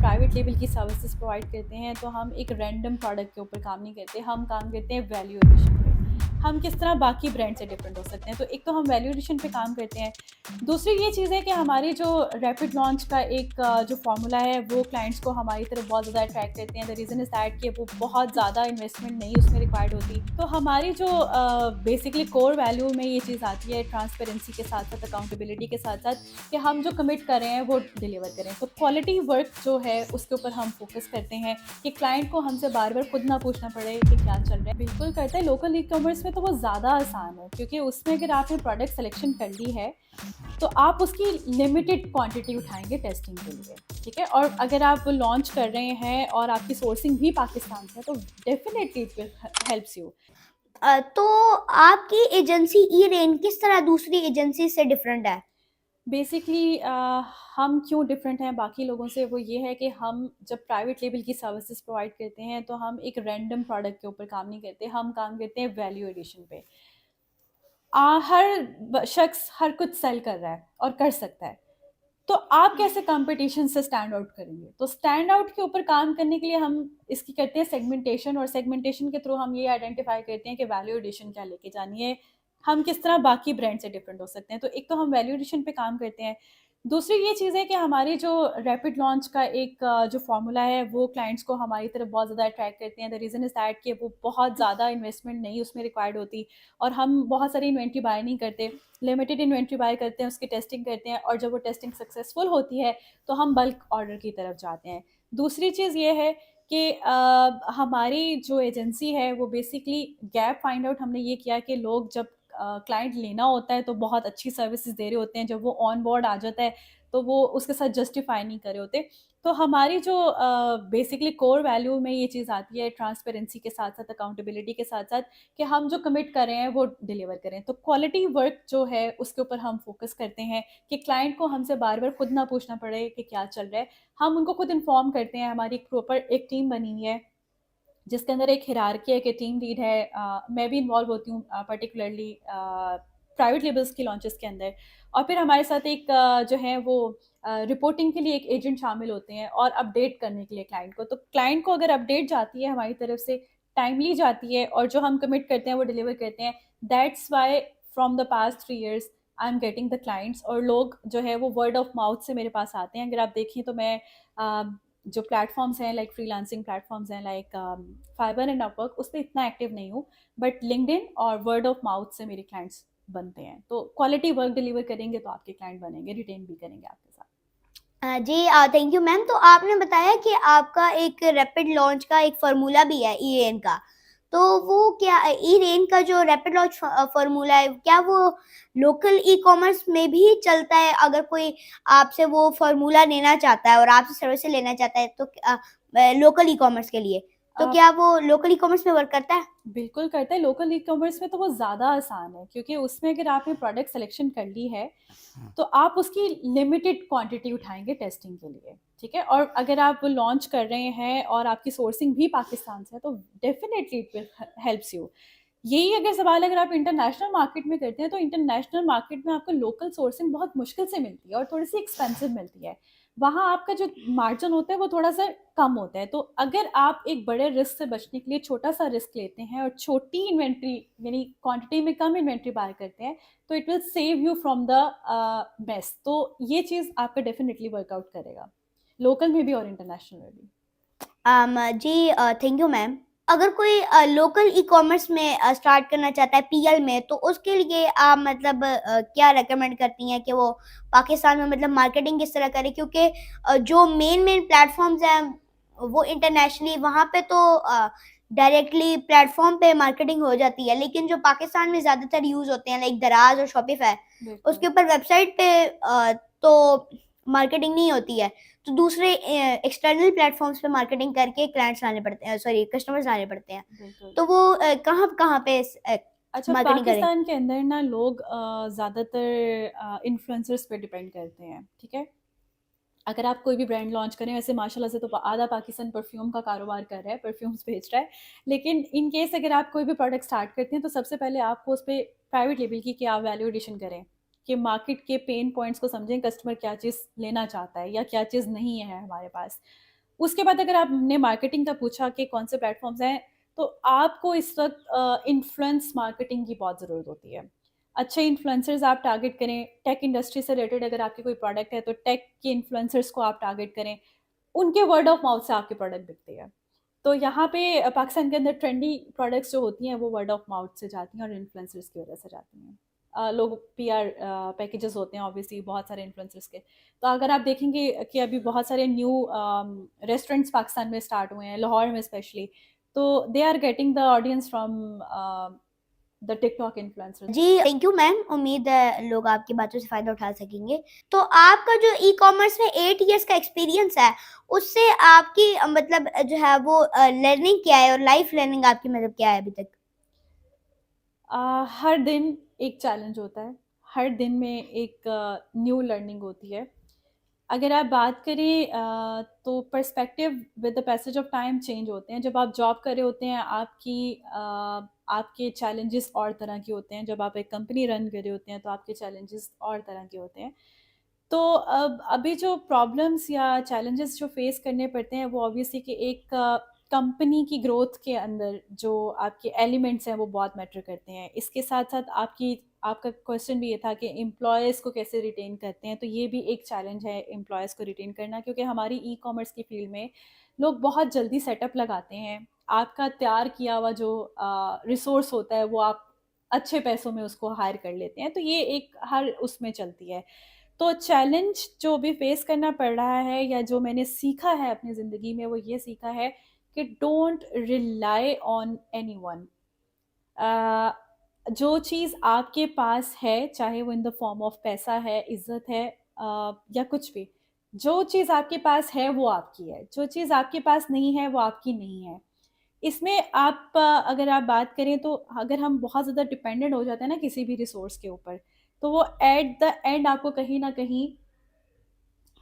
Private label की services provide करते हैं तो हम एक रैंडम प्रोडक्ट के ऊपर काम नहीं करते, हम काम करते हैं वैल्यू एडिशन पे। हम किस तरह बाकी ब्रांड से डिफरेंट हो सकते हैं, तो एक तो हम वैल्यू एडिशन पे काम करते हैं। दूसरी ये चीज़ है कि हमारी जो रैपिड लॉन्च का एक जो फार्मूला है वो क्लाइंट्स को हमारी तरफ बहुत ज़्यादा अट्रैक्ट करते हैं। द रीज़न इज़ दैट कि वो बहुत ज़्यादा इन्वेस्टमेंट नहीं उसमें रिक्वायर्ड होती। तो हमारी जो बेसिकली कोर वैल्यू में ये चीज़ आती है, ट्रांसपेरेंसी के साथ साथ, अकाउंटेबिलिटी के साथ साथ, कि हम जो कमिट कर रहे हैं वो डिलीवर करें। तो क्वालिटी वर्क जो है उसके ऊपर हम फोकस करते हैं कि क्लाइंट को हमसे बार बार खुद ना पूछना पड़े कि क्या चल रहा है। बिल्कुल करता है। लोकल ई कॉमर्स में तो वो ज़्यादा आसान है, क्योंकि उसमें अगर आपने प्रोडक्ट सिलेक्शन कर ली है तो आप उसकी लिमिटेड क्वांटिटी उठाएंगे टेस्टिंग के लिए, ठीक है। और अगर आप लॉन्च कर रहे हैं और आपकी सोर्सिंग भी पाकिस्तान से है तो definitely it will helps you. तो आपकी एजेंसी ई रेन किस तरह दूसरी एजेंसी से डिफरेंट है? बेसिकली हम क्यों डिफरेंट हैं बाकी लोगों से, वो ये है कि हम जब प्राइवेट लेबल की सर्विसेज प्रोवाइड करते हैं तो हम एक रैंडम प्रोडक्ट के ऊपर काम नहीं करते, हम काम करते हैं वैल्यू एडिशन पे। हर शख्स हर कुछ सेल कर रहा है और कर सकता है, तो आप कैसे कंपटीशन से स्टैंड आउट करेंगे? तो स्टैंड आउट के ऊपर काम करने के लिए हम इसकी करते हैं सेगमेंटेशन, और सेगमेंटेशन के थ्रू हम ये आइडेंटिफाई करते हैं कि वैल्यू एडिशन क्या लेके जानी है, हम किस तरह बाकी ब्रांड से डिफरेंट हो सकते हैं। तो एक तो हम वैल्यू एडिशन पे काम करते हैं। दूसरी ये चीज़ है कि हमारी जो रैपिड लॉन्च का एक जो फार्मूला है वो क्लाइंट्स को हमारी तरफ बहुत ज़्यादा अट्रैक्ट करते हैं। द रीज़न इज़ दैट कि वो बहुत ज़्यादा इन्वेस्टमेंट नहीं उसमें रिक्वायर्ड होती, और हम बहुत सारी इन्वेंट्री बाय नहीं करते, लिमिटेड इन्वेंट्री बाय करते हैं, उसकी टेस्टिंग करते हैं, और जब वो टेस्टिंग सक्सेसफुल होती है तो हम बल्क ऑर्डर की तरफ जाते हैं। दूसरी चीज़ ये है कि हमारी जो एजेंसी है वो बेसिकली गैप फाइंड आउट हमने ये किया कि लोग जब क्लाइंट लेना होता है तो बहुत अच्छी सर्विसेज दे रहे होते हैं, जब वो ऑन बोर्ड आ जाता है तो वो उसके साथ जस्टिफाई नहीं कर रहे होते। तो हमारी जो बेसिकली कोर वैल्यू में ये चीज़ आती है, ट्रांसपेरेंसी के साथ साथ, अकाउंटेबिलिटी के साथ साथ, कि हम जो कमिट कर रहे हैं वो डिलीवर करें। तो क्वालिटी वर्क जो है उसके ऊपर हम फोकस करते हैं कि क्लाइंट को हमसे बार बार खुद ना पूछना पड़े कि क्या चल रहा है, हम उनको खुद इन्फॉर्म करते हैं। हमारी एक प्रॉपर एक टीम बनी हुई है जिसके अंदर एक हिरार्की है कि टीम लीड है, मैं भी इन्वॉल्व होती हूँ पर्टिकुलरली प्राइवेट लेबल्स की लॉन्चेस के अंदर। और फिर हमारे साथ एक जो है वो रिपोर्टिंग के लिए एक एजेंट शामिल होते हैं, और अपडेट करने के लिए क्लाइंट को। तो क्लाइंट को अगर अपडेट जाती है हमारी तरफ से, टाइमली जाती है, और जो हम कमिट करते हैं वो डिलीवर करते हैं, that's why from the past 3 years I am getting the clients. और लोग जो है वो वर्ड ऑफ माउथ से मेरे पास आते हैं। अगर आप देखें तो मैं जो प्लेटफॉर्म्स हैं लाइक फ्रीलांसिंग प्लेटफॉर्म्स हैं लाइक फाइबर एंड अपवर्क, उस पर इतना एक्टिव नहीं हूँ, बट लिंक्डइन और वर्ड ऑफ माउथ से मेरे क्लाइंट्स बनते हैं। तो क्वालिटी वर्क डिलीवर करेंगे तो आपके क्लाइंट बनेंगे, रिटेन भी करेंगे आपके साथ। जी थैंक यू मैम। तो आपने बताया कि आपका एक रैपिड लॉन्च का एक फार्मूला भी है ई रेन का, तो वो क्या ई रेन का जो रैपिड लॉन्च फार्मूला है, क्या वो लोकल ई कॉमर्स में भी चलता है? अगर कोई आपसे वो फार्मूला लेना चाहता है और आपसे सर्विस लेना चाहता है तो लोकल ई कॉमर्स के लिए, तो क्या वो लोकल ई कॉमर्स में वर्क करता है? बिल्कुल करता है। लोकल ई कॉमर्स में तो वो ज़्यादा आसान है, क्योंकि उसमें अगर आपने प्रोडक्ट सिलेक्शन कर ली है तो आप उसकी लिमिटेड क्वांटिटी उठाएंगे टेस्टिंग के लिए, ठीक है। और अगर आप लॉन्च कर रहे हैं और आपकी सोर्सिंग भी पाकिस्तान से है तो definitely it will helps you. यही अगर सवाल अगर आप इंटरनेशनल मार्केट में करते हैं तो इंटरनेशनल मार्केट में आपको लोकल सोर्सिंग बहुत मुश्किल से मिलती है और थोड़ी सी एक्सपेंसिव मिलती है। वहाँ आपका जो मार्जिन होता है वो थोड़ा सा कम होता है। तो अगर आप एक बड़े रिस्क से बचने के लिए छोटा सा रिस्क लेते हैं और छोटी इन्वेंट्री यानी क्वांटिटी में कम इन्वेंट्री बाय करते हैं, तो it will save you from the mess. तो ये चीज़ आपका डेफिनेटली वर्कआउट करेगा, लोकल में भी और इंटरनेशनल में भी। जी थैंक यू मैम। अगर कोई लोकल ई कॉमर्स में स्टार्ट करना चाहता है पीएल में, तो उसके लिए आप मतलब क्या रेकमेंड करती हैं कि वो पाकिस्तान में मतलब मार्केटिंग किस तरह करे? क्योंकि जो मेन प्लेटफॉर्म्स हैं वो इंटरनेशनली वहाँ पे तो डायरेक्टली प्लेटफॉर्म पे मार्केटिंग हो जाती है, लेकिन जो पाकिस्तान में ज़्यादातर यूज़ होते हैं लाइक दराज और शॉपिफाई, उसके ऊपर वेबसाइट पे तो मार्केटिंग नहीं होती है। तो दूसरे एक्सटर्नल प्लेटफॉर्म्स पे मार्केटिंग करके क्लाइंट्स लाने पड़ते हैं, सॉरी कस्टमर्स लाने पड़ते हैं। बिल्कुल। तो वो कहाँ पे अच्छा, मार्केटिंग करें? पाकिस्तान के अंदर ना लोग ज़्यादातर इन्फ्लुएंसर्स पे डिपेंड करते हैं, ठीक है। अगर आप कोई भी ब्रांड लॉन्च करें, वैसे माशाल्लाह से तो आधा पाकिस्तान परफ्यूम का कारोबार कर रहा है, परफ्यूम्स बेच रहा है, लेकिन इन केस अगर आप कोई भी प्रोडक्ट स्टार्ट करते हैं तो सबसे पहले आपको उस पर प्राइवेट लेबल की क्या वैल्यू एडिशन करें, कि मार्केट के पेन पॉइंट्स को समझें, कस्टमर क्या चीज़ लेना चाहता है या क्या चीज़ नहीं है हमारे पास। उसके बाद अगर आपने मार्केटिंग का पूछा कि कौन से प्लेटफॉर्म्स हैं, तो आपको इस वक्त इन्फ्लुएंस मार्केटिंग की बहुत ज़रूरत होती है। अच्छे इन्फ्लुएंसर्स आप टारगेट करें, टेक इंडस्ट्री से रिलेटेड अगर आपके कोई प्रोडक्ट है तो टेक के इन्फ्लुएंसर्स को आप टारगेट करें, उनके वर्ड ऑफ माउथ से आपके प्रोडक्ट बिकते हैं। तो यहाँ पे पाकिस्तान के अंदर ट्रेंडी प्रोडक्ट्स जो होती हैं वो वर्ड ऑफ माउथ से जाती हैं और इन्फ्लुएंसर्स की वजह से जाती हैं। लोग पीआर पैकेजेस होते हैं ऑब्वियसली बहुत सारे इन्फ्लुएंसर्स के। तो अगर आप देखेंगे कि अभी बहुत सारे न्यू रेस्टोरेंट्स पाकिस्तान में स्टार्ट हुए हैं, लाहौर में स्पेशली, तो they are getting the audience from the TikTok influencers. जी थैंक यू मैम, उम्मीद है लोग आपकी बातों से फ़ायदा उठा सकेंगे। तो आपका जो ई कॉमर्स में 8 इयर्स का एक्सपीरियंस है, उससे आपकी मतलब जो है वो लर्निंग क्या है और लाइफ लर्निंग आपकी मतलब क्या है अभी तक? हर दिन एक चैलेंज होता है, हर दिन में एक न्यू लर्निंग होती है। अगर आप बात करें तो perspective with the passage of time change होते हैं। जब आप जॉब कर रहे होते हैं आपके चैलेंजेस और तरह के होते हैं। जब आप एक कंपनी रन कर रहे होते हैं तो आपके चैलेंजेस और तरह के होते हैं। तो अब अभी जो प्रॉब्लम्स या चैलेंजेस जो फेस करने पड़ते हैं वो ऑब्वियसली कि एक कंपनी की ग्रोथ के अंदर जो आपके एलिमेंट्स हैं वो बहुत मैटर करते हैं। इसके साथ साथ आपका क्वेश्चन भी ये था कि एम्प्लॉयज़ को कैसे रिटेन करते हैं, तो ये भी एक चैलेंज है एम्प्लॉयज़ को रिटेन करना, क्योंकि हमारी ई कॉमर्स की फील्ड में लोग बहुत जल्दी सेटअप लगाते हैं। आपका तैयार किया हुआ जो रिसोर्स होता है वो आप अच्छे पैसों में उसको हायर कर लेते हैं, तो ये एक हर उसमें चलती है। तो चैलेंज जो भी फेस करना पड़ रहा है या जो मैंने सीखा है अपनी ज़िंदगी में वो ये सीखा है कि डोंट रिलाई ऑन एनीवन। जो चीज़ आपके पास है, चाहे वो इन द फॉर्म ऑफ पैसा है, इज्जत है, या कुछ भी, जो चीज़ आपके पास है वो आपकी है, जो चीज़ आपके पास नहीं है वो आपकी नहीं है। इसमें अगर आप बात करें तो अगर हम बहुत ज़्यादा डिपेंडेंट हो जाते हैं ना किसी भी रिसोर्स के ऊपर, तो वो एट द एंड आपको कहीं ना कहीं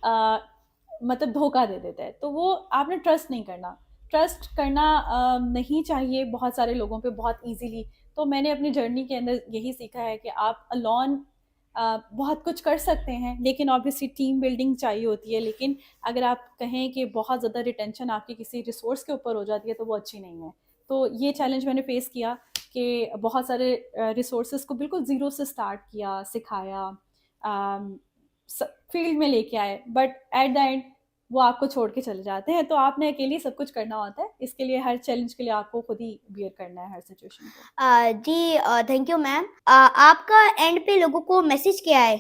अ, मतलब धोखा दे देता है। तो वो आपने ट्रस्ट करना नहीं चाहिए बहुत सारे लोगों पे बहुत इजीली। तो मैंने अपनी जर्नी के अंदर यही सीखा है कि आप अलोन बहुत कुछ कर सकते हैं, लेकिन ऑब्वियसली टीम बिल्डिंग चाहिए होती है। लेकिन अगर आप कहें कि बहुत ज़्यादा रिटेंशन आपकी किसी रिसोर्स के ऊपर हो जाती है तो वो अच्छी नहीं है। तो ये चैलेंज मैंने फेस किया कि बहुत सारे रिसोर्सेज को बिल्कुल ज़ीरो से स्टार्ट किया, सिखाया, फील्ड में लेके आए, बट एट द एंड वो आपको छोड़ के चले जाते हैं। तो आपने अकेले सब कुछ करना होता है, इसके लिए हर चैलेंज के लिए आपको खुद ही बियर करना है हर सिचुएशन को। जी थैंक यू मैम। आपका एंड पे लोगों को मैसेज क्या है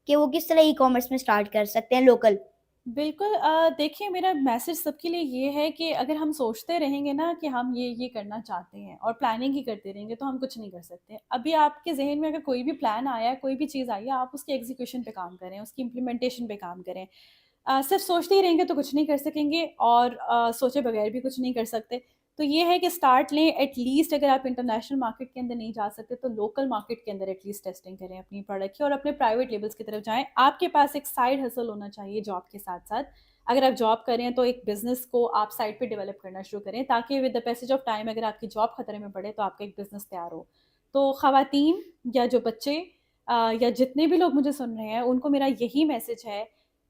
कि वो किस तरह ई कॉमर्स में स्टार्ट कर सकते हैं लोकल? बिल्कुल, देखिए मेरा मैसेज सबके लिए ये है कि अगर हम सोचते रहेंगे ना कि हम ये करना चाहते हैं और प्लानिंग ही करते रहेंगे तो हम कुछ नहीं कर सकते। अभी आपके जहन में अगर कोई भी प्लान आया है, कोई भी चीज़ आई है, आप उसके एग्जीक्यूशन पे काम करें, उसकी इम्प्लीमेंटेशन पे काम करें। सिर्फ सोचते ही रहेंगे तो कुछ नहीं कर सकेंगे, और सोचे बगैर भी कुछ नहीं कर सकते। तो ये है कि स्टार्ट लें एटलीस्ट। अगर आप इंटरनेशनल मार्केट के अंदर नहीं जा सकते तो लोकल मार्केट के अंदर एटलीस्ट टेस्टिंग करें अपनी प्रोडक्ट की, और अपने प्राइवेट लेबल्स की तरफ जाएं। आपके पास एक साइड हसल होना चाहिए जॉब के साथ साथ। अगर आप जॉब करें तो एक बिजनेस को आप साइड पे डेवलप करना शुरू करें, ताकि with the passage of time अगर आपकी जॉब खतरे में पड़े तो आपका एक बिजनेस तैयार हो। तो ख़वातीन या जो बच्चे या जितने भी लोग मुझे सुन रहे हैं उनको मेरा यही मैसेज है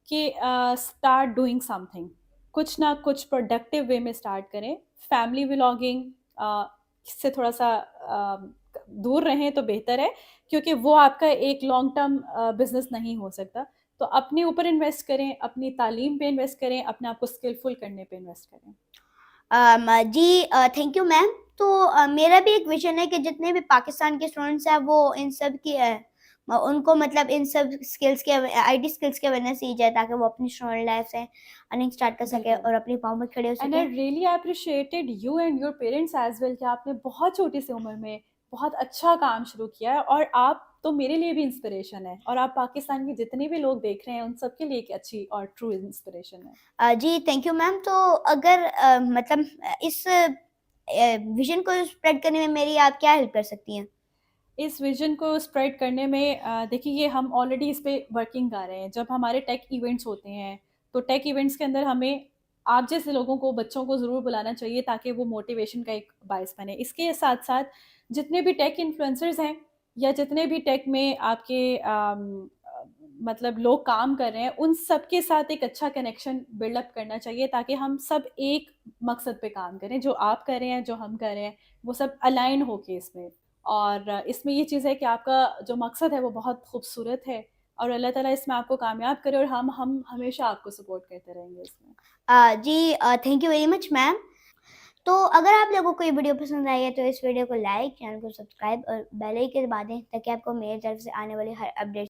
कि स्टार्ट डूइंग समथिंग। कुछ ना कुछ प्रोडक्टिव वे में स्टार्ट करें। फैमिली व्लॉगिंग से थोड़ा सा दूर रहें तो बेहतर है, क्योंकि वो आपका एक लॉन्ग टर्म बिजनेस नहीं हो सकता। तो अपने ऊपर इन्वेस्ट करें, अपनी तालीम पे इन्वेस्ट करें, अपने आप को स्किलफुल करने पे इन्वेस्ट करें। जी थैंक यू मैम। तो मेरा भी एक विजन है कि जितने भी पाकिस्तान के स्टूडेंट्स हैं वो इन सब की उनको मतलब इन सब स्किल्स के आईटी स्किल्स की अवेयरनेस दी जाए ताकि वो अपनी स्टूडेंट लाइफ से अर्निंग स्टार्ट कर सके बिल्कुल। और अपनी पाँव में खड़े हो एंड आई सकें। Really appreciated you and your parents as well कि आपने बहुत छोटी सी उम्र में बहुत अच्छा काम शुरू किया है, और आप तो मेरे लिए भी इंस्पिरेशन है, और आप पाकिस्तान के जितने भी लोग देख रहे हैं उन सबके लिए एक अच्छी और ट्रू इंस्पिरेशन है। जी थैंक यू मैम। तो अगर मतलब इस विजन को स्प्रेड करने में मेरी आप क्या हेल्प कर सकती हैं? इस विजन को स्प्रेड करने में देखिए ये हम ऑलरेडी इस पे वर्किंग कर रहे हैं। जब हमारे टेक इवेंट्स होते हैं तो टेक इवेंट्स के अंदर हमें आप जैसे लोगों को, बच्चों को ज़रूर बुलाना चाहिए ताकि वो मोटिवेशन का एक बायस बने। इसके साथ साथ जितने भी टेक इन्फ्लुएंसर्स हैं या जितने भी टेक में आपके मतलब लोग काम कर रहे हैं, उन सबके साथ एक अच्छा कनेक्शन बिल्डअप करना चाहिए, ताकि हम सब एक मकसद पे काम करें। जो आप कर रहे हैं, जो हम कर रहे हैं, वो सब अलाइन होके इसमें। और इसमें ये चीज़ है कि आपका जो मकसद है वो बहुत खूबसूरत है, और अल्लाह ताला इसमें आपको कामयाब करे, और हम हमेशा आपको सपोर्ट करते रहेंगे इसमें। जी thank you very much ma'am. तो अगर आप लोगों को ये वीडियो पसंद आई है तो इस वीडियो को लाइक, चैनल को सब्सक्राइब और बेल आइकन दबा दें, ताकि आपको मेरी तरफ से आने वाली हर अपडेट